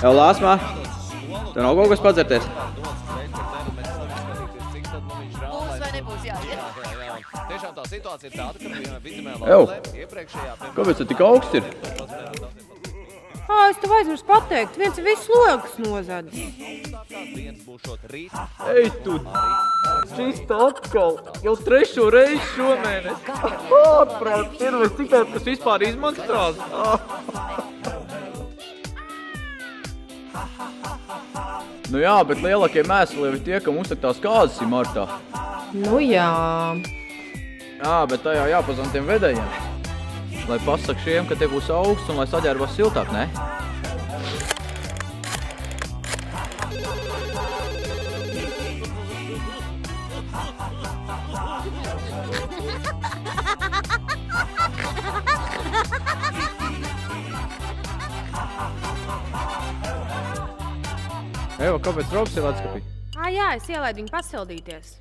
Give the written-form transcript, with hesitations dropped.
Jau lāsmā? Tev nav kaut kas padzerties? Būs vai nebūs jāiet? Tiešām tā situācija ir tāda, ka bicamē Ew, iepriekšējā... kāpēc tu tik augsts ir? Es tev aizmirsu pateikt, viens ir viss logas nozadis. Ej tu! Čista atkal! Jau 3. reizi šomēnes! Ārprāt, pirmais cik tev tas vispār izmaksās! Nu jā, bet lielākie mēsli jau ir tie, kam uztak tās kāzas ir martā. Nu jā. Jā, bet tajā jāpazvan tiem vedējiem. Lai pasaka šiem, ka te būs augsts un lai saģērbās siltāk, ne? Eva, kāpēc Robs ir atskapī? Jā, es ielaidu viņu pasildīties.